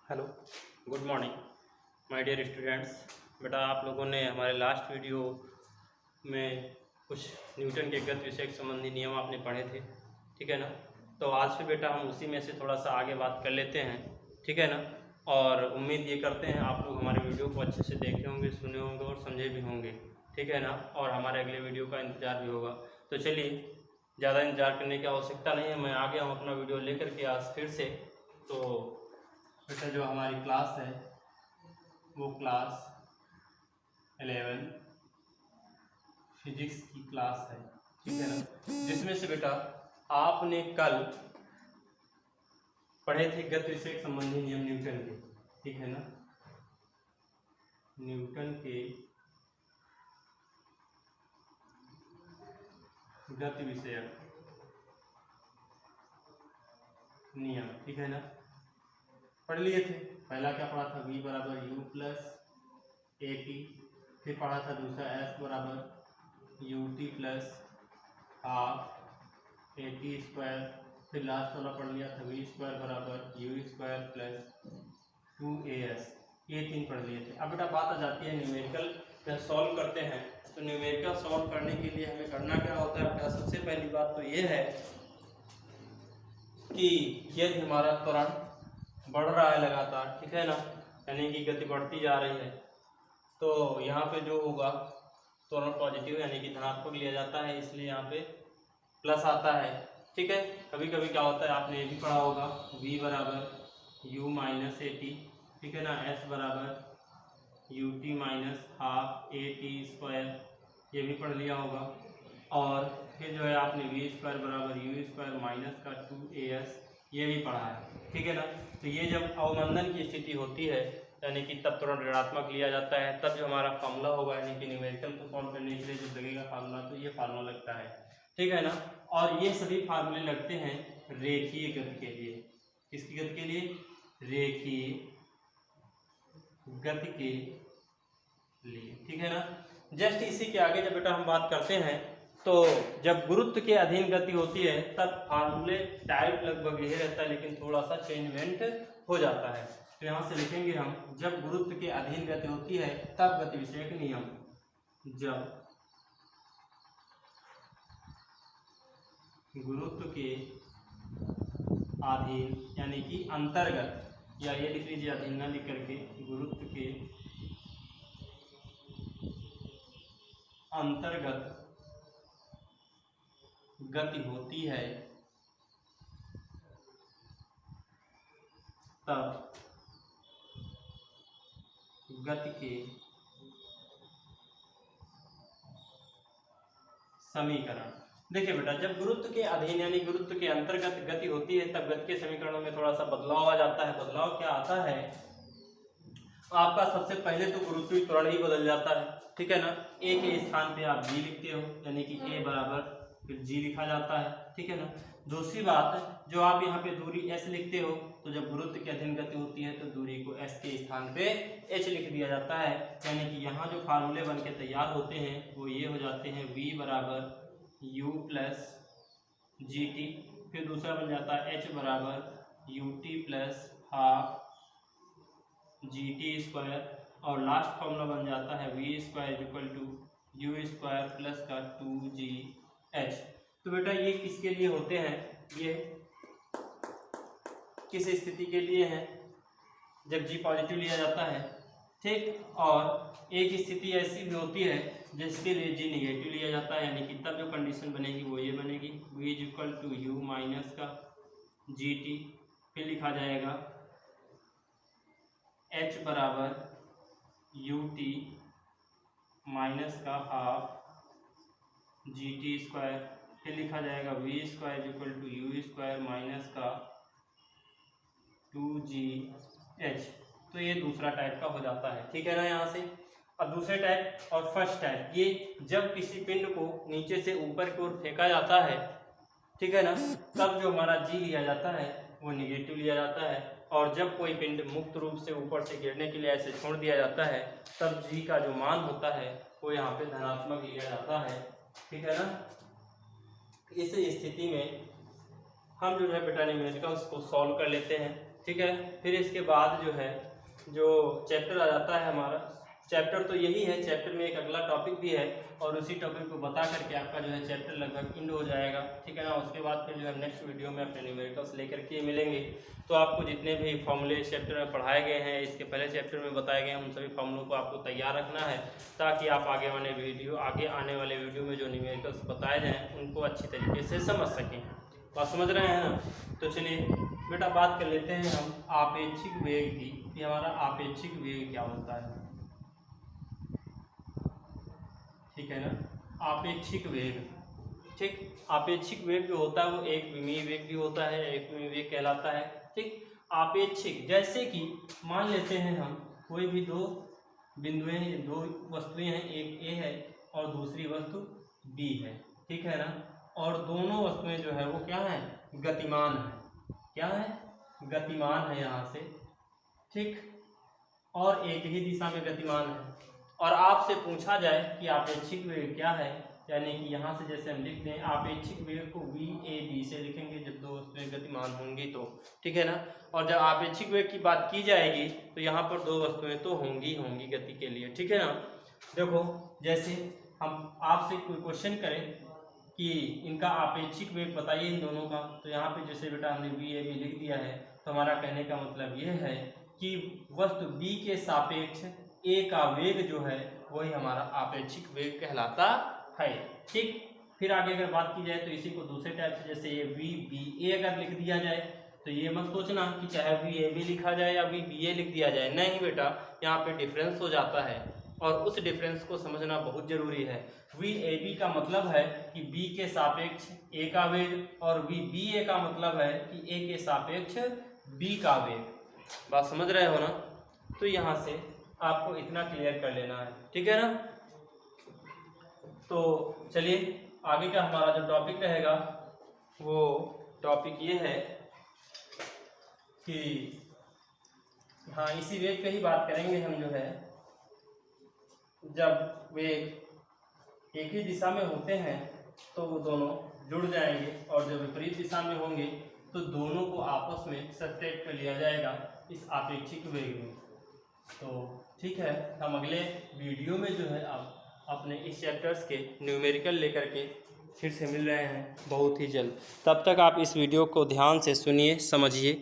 Hello, good morning my dear students. बेटा, आप लोगों ने हमारे लास्ट वीडियो में कुछ न्यूटन के गति विषय संबंधी नियम आपने पढ़े थे, ठीक है ना। तो आज फिर बेटा हम उसी में से थोड़ा सा आगे बात कर लेते हैं, ठीक है ना। और उम्मीद ये करते हैं आप लोग हमारे वीडियो को अच्छे से देखे होंगे, सुने होंगे और समझे भी होंगे, ठीक है ना। और हमारे अगले वीडियो का इंतज़ार भी होगा। तो चलिए, ज़्यादा इंतजार करने की आवश्यकता नहीं है, मैं आ गया हूँ अपना वीडियो लेकर के आज फिर से। तो बेटा जो हमारी क्लास है वो क्लास 11 फिजिक्स की क्लास है, ठीक है ना। जिसमें से बेटा आपने कल पढ़े थे गति विषय संबंधी नियम न्यूटन के, ठीक है ना। न्यूटन के गति विषयक नियम, ठीक है ना, पढ़ लिए थे। पहला क्या पढ़ा था, v बराबर u प्लस ए टी। फिर पढ़ा था दूसरा s बराबर u t plus half A T square. फिर लास्ट वाला पढ़ लिया था v स्क्वायर बराबर यू स्क्वायर प्लस 2as। ये तीन पढ़ लिए थे। अब बेटा बात आ जाती है न्यूमेरिकल जब सॉल्व करते हैं। तो न्यूमेरिकल सॉल्व करने के लिए हमें करना क्या होता है बेटा, सबसे पहली बात तो ये है कि यदि हमारा त्वरण बढ़ रहा है लगातार, ठीक है ना, यानी कि गति बढ़ती जा रही है, तो यहाँ पे जो होगा त्वरण पॉजिटिव यानी कि धनात्मक लिया जाता है, इसलिए यहाँ पे प्लस आता है, ठीक है। कभी कभी क्या होता है, आपने ये भी पढ़ा होगा v बराबर u माइनस ए टी, ठीक है ना, s बराबर u t minus half A T square, ये भी पढ़ लिया होगा। और फिर जो है आपने v स्क्वायर बराबर यू स्क्वायर माइनस का 2as, ये भी पढ़ा है, ठीक है ना। तो ये जब अवमंदन की स्थिति होती है यानी कि तब त्वरण ऋणात्मक लिया जाता है, तब जो हमारा फार्मूला होगा यानी कि न्यूमेरिकल को सॉल्व करने के लिए जो लगेगा फार्मूला, तो ये फार्मूला लगता है, ठीक है ना। और ये सभी फार्मूले लगते हैं रेखीय गति के लिए। किसकी गति के लिए? रेखीय गति के लिए, ठीक है ना। जस्ट इसी के आगे जब बेटा हम बात करते हैं, तो जब गुरुत्व के अधीन गति होती है तब फार्मूले टाइप लगभग यही रहता है, लेकिन थोड़ा सा चेंजमेंट हो जाता है। तो यहाँ से लिखेंगे हम, जब गुरुत्व के अधीन गति होती है तब गति विषयक नियम। जब गुरुत्व के अधीन यानी कि अंतर्गत, या ये लिख लीजिए अधीन न लिख करके, गुरुत्व के अंतर्गत गति होती है तब गति के समीकरण। देखिए बेटा, जब गुरुत्व के अधीन यानी गुरुत्व के अंतर्गत गति होती है तब गति के समीकरणों में थोड़ा सा बदलाव आ जाता है। बदलाव क्या आता है, आपका सबसे पहले तो गुरुत्वीय त्वरण ही बदल जाता है, ठीक है ना। ए के स्थान पे आप जी लिखते हो यानी कि ए बराबर फिर जी लिखा जाता है, ठीक है ना। दूसरी बात, जो आप यहाँ पे दूरी s लिखते हो, तो जब गुरुत्व के अधीन गति होती है तो दूरी को s के स्थान पे h लिख दिया जाता है, यानी कि यहाँ जो फार्मूले बन के तैयार होते हैं वो ये हो जाते हैं v बराबर u प्लस जी टी। फिर दूसरा बन जाता है h बराबर u t plus half g t square, और लास्ट फॉर्मूला बन जाता है v square equal to u square plus का 2gh। तो बेटा ये किसके लिए होते हैं, ये किस स्थिति के लिए है, जब g पॉजिटिव लिया जाता है, ठीक। और एक स्थिति ऐसी भी होती है जिसके लिए g निगेटिव लिया जाता है, यानी कि तब जो कंडीशन बनेगी वो ये बनेगी, v is equal to u minus का जी टी। फिर लिखा जाएगा h बराबर यू टी माइनस का हाफ जी टी स्क्वायर। फिर लिखा जाएगा v square equal to u square minus का 2gh। तो ये दूसरा टाइप का हो जाता है, ठीक है ना यहाँ से। अब दूसरे टाइप और फर्स्ट टाइप, ये जब किसी पिंड को नीचे से ऊपर की ओर फेंका जाता है, ठीक है ना, तब जो हमारा जी लिया जाता है वो निगेटिव लिया जाता है, और जब कोई पिंड मुक्त रूप से ऊपर से गिरने के लिए ऐसे छोड़ दिया जाता है तब जी का जो मान होता है वो यहाँ पे धनात्मक लिया जाता है, ठीक है ना। इस स्थिति में हम जो है बेटा न्यूमेरिकल्स को सॉल्व कर लेते हैं। ठीक है। फिर इसके बाद जो है जो चैप्टर आ जाता है हमारा, चैप्टर तो यही है, चैप्टर में एक अगला टॉपिक भी है और उसी टॉपिक को बता करके आपका जो है चैप्टर लगभग एंड हो जाएगा, ठीक है ना। उसके बाद फिर जो है नेक्स्ट वीडियो में अपने न्यूमेरिकल्स लेकर के मिलेंगे। तो आपको जितने भी फॉर्मूले इस चैप्टर में पढ़ाए गए हैं, इसके पहले चैप्टर में बताए गए हैं, उन सभी फॉर्मूलों को आपको तैयार रखना है ताकि आप आगे आने वाले वीडियो में जो न्यूमेरिकल्स बताए जाएँ उनको अच्छी तरीके से समझ सकें। बात समझ रहे हैं ना। तो चलिए बेटा बात कर लेते हैं हम आपेक्षिक वेग की, कि हमारा आपेक्षिक वेग क्या होता है, ठीक है ना। आपेक्षिक वेग, ठीक, आपेक्षिक वेग जो होता है वो एक विमीय वेग भी होता है, एक विमीय वेग कहलाता है, ठीक। आपेक्षिक जैसे कि मान लेते हैं हम कोई भी दो वस्तुएं हैं, एक ए है और दूसरी वस्तु बी है, ठीक है ना। और दोनों वस्तुएं जो है वो क्या है, गतिमान है, क्या है, गतिमान है यहाँ से, ठीक, और एक ही दिशा में गतिमान है। और आपसे पूछा जाए कि आपेक्षिक वेग क्या है, यानी कि यहाँ से जैसे हम लिख दें आपेक्षिक वेग को VAB से लिखेंगे जब दो वस्तुएं गतिमान होंगी तो, ठीक है ना। और जब आपेक्षिक वेग की बात की जाएगी तो यहाँ पर दो वस्तुएं तो होंगी गति के लिए, ठीक है ना। देखो जैसे हम आपसे कोई क्वेश्चन करें कि इनका आपेक्षिक वेग बताइए इन दोनों का, तो यहाँ पे जैसे बेटा हमने VAB लिख दिया है, तो हमारा कहने का मतलब ये है कि वस्तु B के सापेक्ष A का वेग जो है वही हमारा आपेक्षिक वेग कहलाता है, ठीक। फिर आगे अगर बात की जाए तो इसी को दूसरे टाइप से, जैसे ये VBA अगर लिख दिया जाए तो ये मत सोचना कि चाहे VAB लिखा जाए या VBA लिख दिया जाए, नहीं बेटा, यहाँ पे डिफरेंस हो जाता है और उस डिफरेंस को समझना बहुत जरूरी है। VAB का मतलब है कि B के सापेक्ष A का वेग और VBA का मतलब है कि A के सापेक्ष B का वेग। बात समझ रहे हो ना। तो यहाँ से आपको इतना क्लियर कर लेना है, ठीक है ना। तो चलिए आगे का हमारा जो टॉपिक रहेगा वो टॉपिक ये है कि हाँ इसी वेग पे ही बात करेंगे हम, जो है जब वेग एक ही दिशा में होते हैं तो वो दोनों जुड़ जाएंगे और जब विपरीत दिशा में होंगे तो दोनों को आपस में सब्ट्रैक्ट कर लिया जाएगा इस आपेक्षिक वेग में। तो ठीक है, हम अगले वीडियो में जो है आप अपने इस चैप्टर्स के न्यूमेरिकल लेकर के फिर से मिल रहे हैं बहुत ही जल्द। तब तक आप इस वीडियो को ध्यान से सुनिए, समझिए